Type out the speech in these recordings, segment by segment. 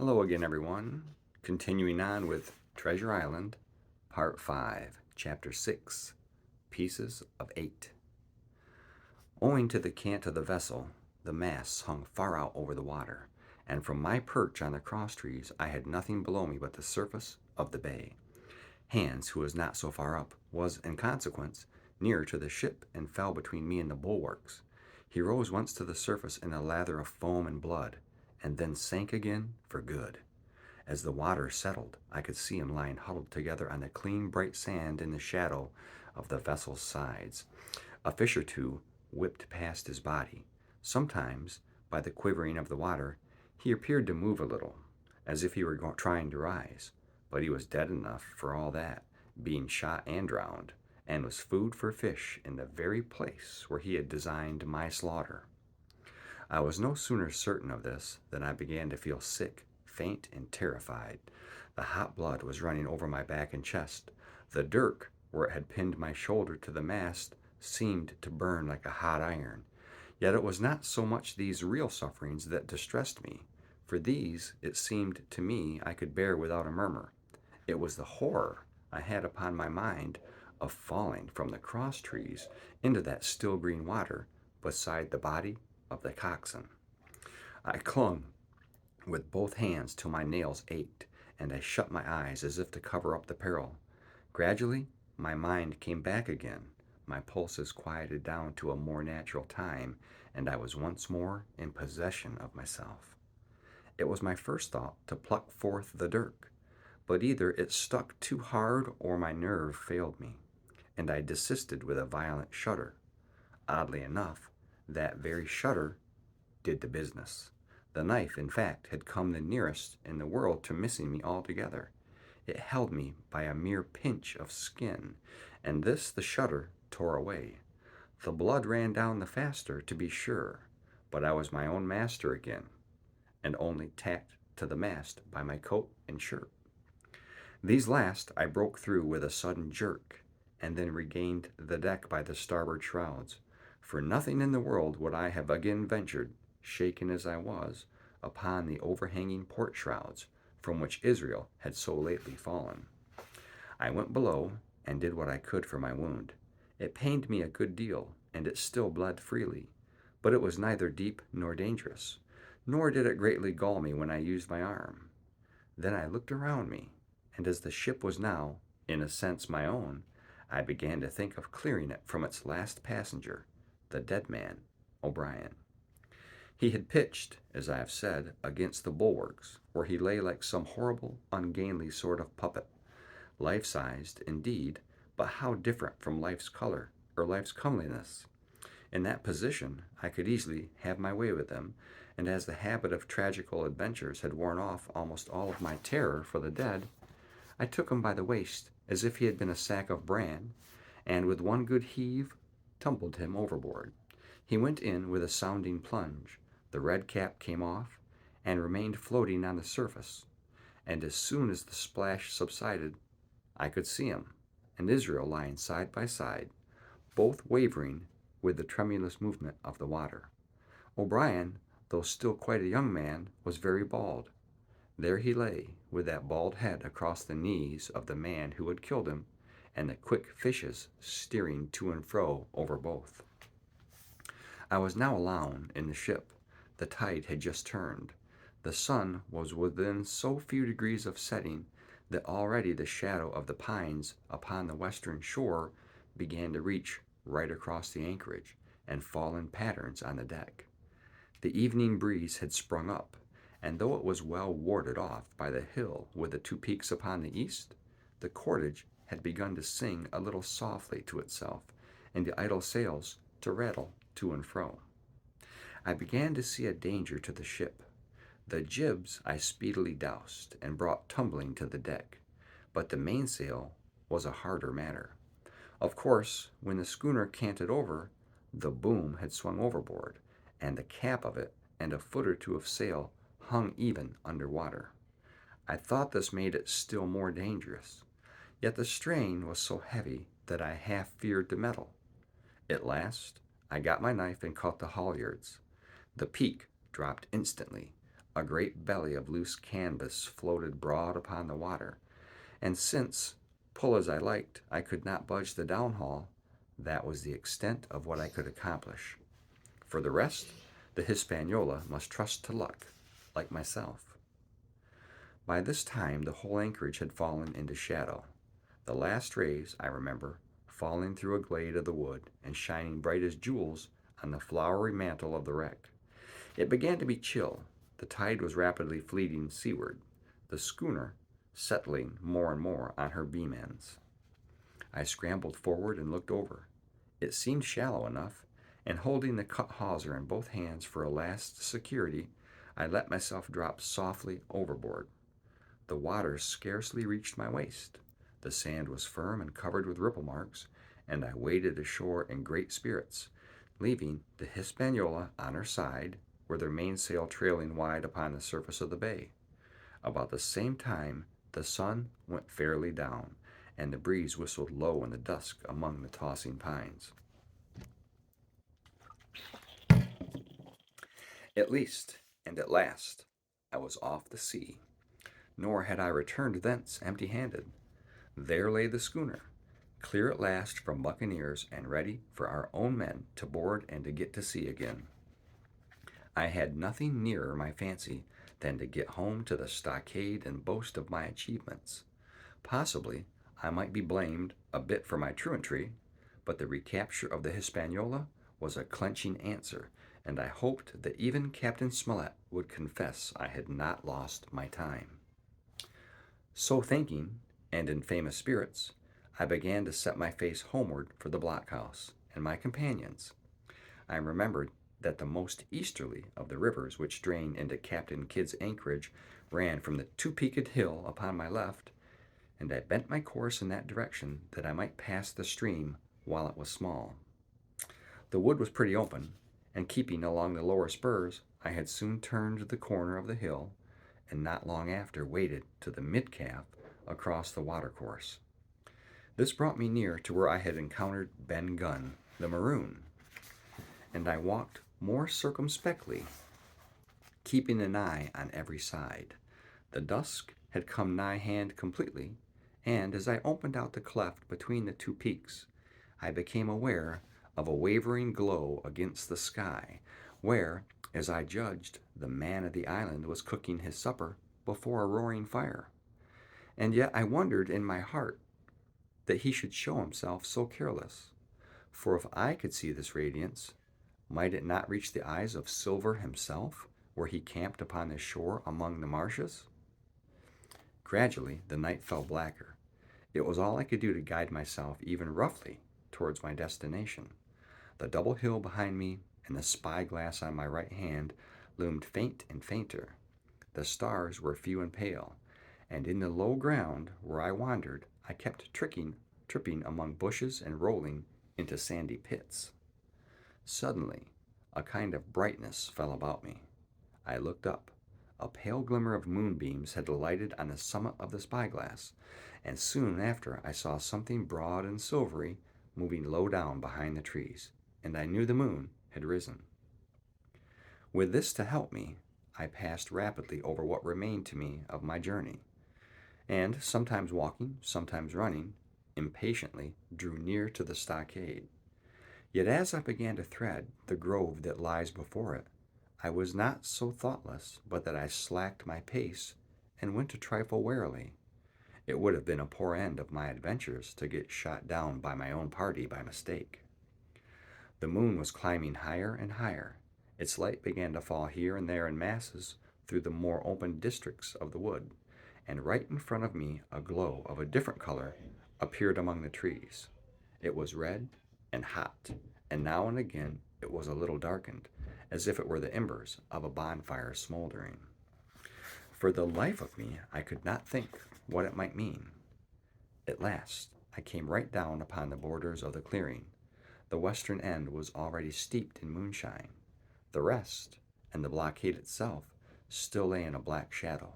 Hello again, everyone. Continuing on with Treasure Island, Part 5, Chapter 6, Pieces of 8. Owing to the cant of the vessel, the masts hung far out over the water, and from my perch on the cross trees I had nothing below me but the surface of the bay. Hans, who was not so far up, was, in consequence, nearer to the ship and fell between me and the bulwarks. He rose once to the surface in a lather of foam and blood, and then sank again for good. As the water settled, I could see him lying huddled together on the clean, bright sand in the shadow of the vessel's sides. A fish or two whipped past his body. Sometimes, by the quivering of the water, he appeared to move a little, as if he were trying to rise, but he was dead enough for all that, being shot and drowned, and was food for fish in the very place where he had designed my slaughter. I was no sooner certain of this than I began to feel sick, faint, and terrified. The hot blood was running over my back and chest. The dirk, where it had pinned my shoulder to the mast, seemed to burn like a hot iron. Yet it was not so much these real sufferings that distressed me, for these, it seemed to me, I could bear without a murmur. It was the horror I had upon my mind of falling from the cross trees into that still green water beside the body of the coxswain. I clung with both hands till my nails ached, and I shut my eyes as if to cover up the peril. Gradually, my mind came back again. My pulses quieted down to a more natural time, and I was once more in possession of myself. It was my first thought to pluck forth the dirk, but either it stuck too hard or my nerve failed me, and I desisted with a violent shudder. Oddly enough, that very shudder did the business. The knife, in fact, had come the nearest in the world to missing me altogether. It held me by a mere pinch of skin, and this the shudder tore away. The blood ran down the faster, to be sure, but I was my own master again, and only tacked to the mast by my coat and shirt. These last I broke through with a sudden jerk, and then regained the deck by the starboard shrouds. For nothing in the world would I have again ventured, shaken as I was, upon the overhanging port shrouds, from which Israel had so lately fallen. I went below, and did what I could for my wound. It pained me a good deal, and it still bled freely, but it was neither deep nor dangerous, nor did it greatly gall me when I used my arm. Then I looked around me, and as the ship was now, in a sense, my own, I began to think of clearing it from its last passenger, the dead man, O'Brien. He had pitched, as I have said, against the bulwarks, where he lay like some horrible, ungainly sort of puppet, life-sized, indeed, but how different from life's color, or life's comeliness. In that position, I could easily have my way with him, and as the habit of tragical adventures had worn off almost all of my terror for the dead, I took him by the waist as if he had been a sack of bran, and with one good heave tumbled him overboard. He went in with a sounding plunge. The red cap came off, and remained floating on the surface, and as soon as the splash subsided, I could see him and Israel lying side by side, both wavering with the tremulous movement of the water. O'Brien, though still quite a young man, was very bald. There he lay, with that bald head across the knees of the man who had killed him, and the quick fishes steering to and fro over both. I was now alone in the ship. The tide had just turned. The sun was within so few degrees of setting that already the shadow of the pines upon the western shore began to reach right across the anchorage and fall in patterns on the deck. The evening breeze had sprung up, and though it was well warded off by the hill with the two peaks upon the east, the cordage had begun to sing a little softly to itself, and the idle sails to rattle to and fro. I began to see a danger to the ship. The jibs I speedily doused and brought tumbling to the deck, but the mainsail was a harder matter. Of course, when the schooner canted over, the boom had swung overboard, and the cap of it and a foot or two of sail hung even under water. I thought this made it still more dangerous, yet the strain was so heavy that I half feared to meddle. At last, I got my knife and cut the halyards. The peak dropped instantly. A great belly of loose canvas floated broad upon the water, and since, pull as I liked, I could not budge the downhaul, that was the extent of what I could accomplish. For the rest, the Hispaniola must trust to luck, like myself. By this time, the whole anchorage had fallen into shadow. The last rays, I remember, falling through a glade of the wood and shining bright as jewels on the flowery mantle of the wreck. It began to be chill. The tide was rapidly fleeting seaward, the schooner settling more and more on her beam ends. I scrambled forward and looked over. It seemed shallow enough, and holding the cut hawser in both hands for a last security, I let myself drop softly overboard. The water scarcely reached my waist. The sand was firm and covered with ripple marks, and I waded ashore in great spirits, leaving the Hispaniola on her side, with her mainsail trailing wide upon the surface of the bay. About the same time, the sun went fairly down, and the breeze whistled low in the dusk among the tossing pines. At least, and at last, I was off the sea, nor had I returned thence empty-handed. There lay the schooner, clear at last from buccaneers and ready for our own men to board and to get to sea again. I had nothing nearer my fancy than to get home to the stockade and boast of my achievements. Possibly I might be blamed a bit for my truantry, but the recapture of the Hispaniola was a clenching answer, and I hoped that even Captain Smollett would confess I had not lost my time. So thinking, and in famous spirits, I began to set my face homeward for the blockhouse and my companions. I remembered that the most easterly of the rivers which drain into Captain Kidd's anchorage ran from the two-peaked hill upon my left, and I bent my course in that direction that I might pass the stream while it was small. The wood was pretty open, and keeping along the lower spurs, I had soon turned the corner of the hill, and not long after waded to the mid-calf across the watercourse. This brought me near to where I had encountered Ben Gunn, the maroon, and I walked more circumspectly, keeping an eye on every side. The dusk had come nigh hand completely, and as I opened out the cleft between the two peaks, I became aware of a wavering glow against the sky, where, as I judged, the man of the island was cooking his supper before a roaring fire. And yet I wondered in my heart that he should show himself so careless, for if I could see this radiance, might it not reach the eyes of Silver himself, where he camped upon the shore among the marshes? Gradually the night fell blacker. It was all I could do to guide myself even roughly towards my destination. The double hill behind me and the spyglass on my right hand loomed faint and fainter. The stars were few and pale, and in the low ground where I wandered I kept tripping among bushes and rolling into sandy pits. Suddenly a kind of brightness fell about me. I looked up. A pale glimmer of moonbeams had alighted on the summit of the spyglass, and soon after I saw something broad and silvery moving low down behind the trees, and I knew the moon had risen. With this to help me, I passed rapidly over what remained to me of my journey, and, sometimes walking, sometimes running, impatiently drew near to the stockade. Yet as I began to thread the grove that lies before it, I was not so thoughtless but that I slacked my pace and went a trifle warily. It would have been a poor end of my adventures to get shot down by my own party by mistake. The moon was climbing higher and higher. Its light began to fall here and there in masses through the more open districts of the wood, and right in front of me a glow of a different color appeared among the trees. It was red and hot, and now and again it was a little darkened, as if it were the embers of a bonfire smoldering. For the life of me, I could not think what it might mean. At last, I came right down upon the borders of the clearing. The western end was already steeped in moonshine. The rest, and the blockade itself, still lay in a black shadow,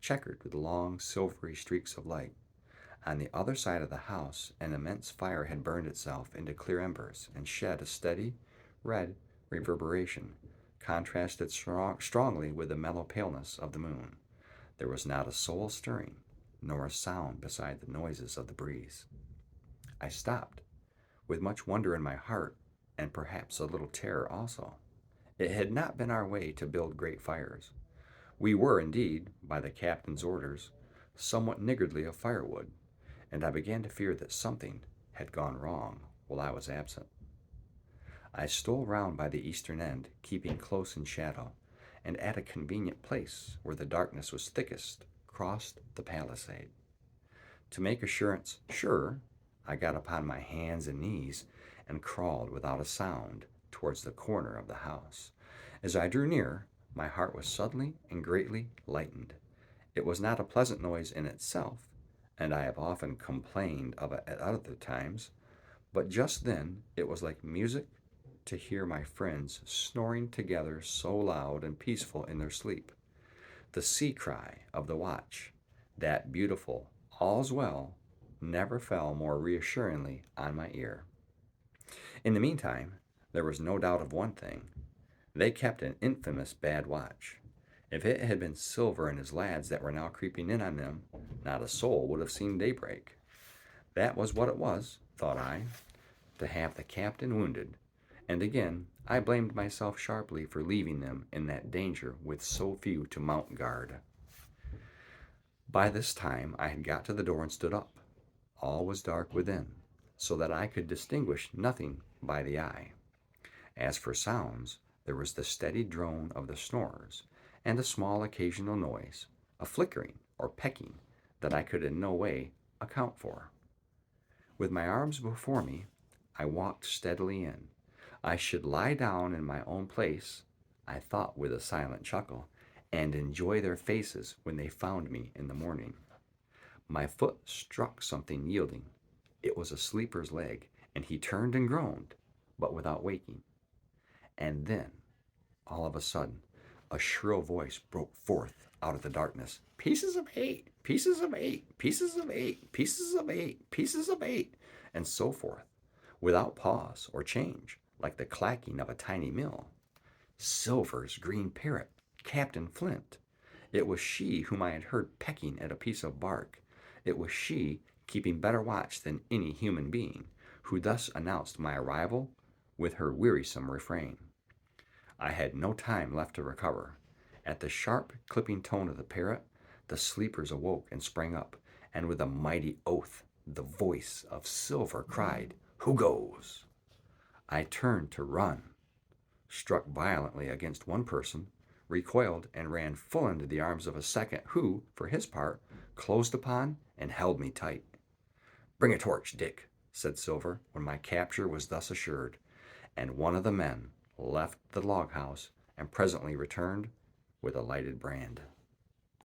checkered with long silvery streaks of light. On the other side of the house, an immense fire had burned itself into clear embers and shed a steady, red reverberation, contrasted strongly with the mellow paleness of the moon. There was not a soul stirring, nor a sound beside the noises of the breeze. I stopped, with much wonder in my heart, and perhaps a little terror also. It had not been our way to build great fires. We were, indeed, by the captain's orders, somewhat niggardly of firewood, and I began to fear that something had gone wrong while I was absent. I stole round by the eastern end, keeping close in shadow, and at a convenient place where the darkness was thickest, crossed the palisade. To make assurance sure, I got upon my hands and knees and crawled without a sound towards the corner of the house. As I drew near, my heart was suddenly and greatly lightened. It was not a pleasant noise in itself, and I have often complained of it at other times, but just then it was like music to hear my friends snoring together so loud and peaceful in their sleep. The sea cry of the watch, that beautiful "all's well," never fell more reassuringly on my ear. In the meantime, there was no doubt of one thing. They kept an infamous bad watch. If it had been Silver and his lads that were now creeping in on them, not a soul would have seen daybreak. That was what it was, thought I, to have the captain wounded, and again I blamed myself sharply for leaving them in that danger with so few to mount guard. By this time I had got to the door and stood up. All was dark within, so that I could distinguish nothing by the eye. As for sounds, there was the steady drone of the snorers, and a small occasional noise, a flickering or pecking, that I could in no way account for. With my arms before me, I walked steadily in. I should lie down in my own place, I thought with a silent chuckle, and enjoy their faces when they found me in the morning. My foot struck something yielding. It was a sleeper's leg, and he turned and groaned, but without waking. And then, all of a sudden, a shrill voice broke forth out of the darkness. "Pieces of 8, pieces of 8, pieces of 8, pieces of 8, pieces of 8, and so forth, without pause or change, like the clacking of a tiny mill. Silver's green parrot, Captain Flint. It was she whom I had heard pecking at a piece of bark. It was she, keeping better watch than any human being, who thus announced my arrival with her wearisome refrain. I had no time left to recover. At the sharp, clipping tone of the parrot, the sleepers awoke and sprang up, and with a mighty oath, the voice of Silver cried, "Who goes?" I turned to run, struck violently against one person, recoiled, and ran full into the arms of a second, who, for his part, closed upon and held me tight. "Bring a torch, Dick," said Silver, when my capture was thus assured, and one of the men left the log house and presently returned with a lighted brand.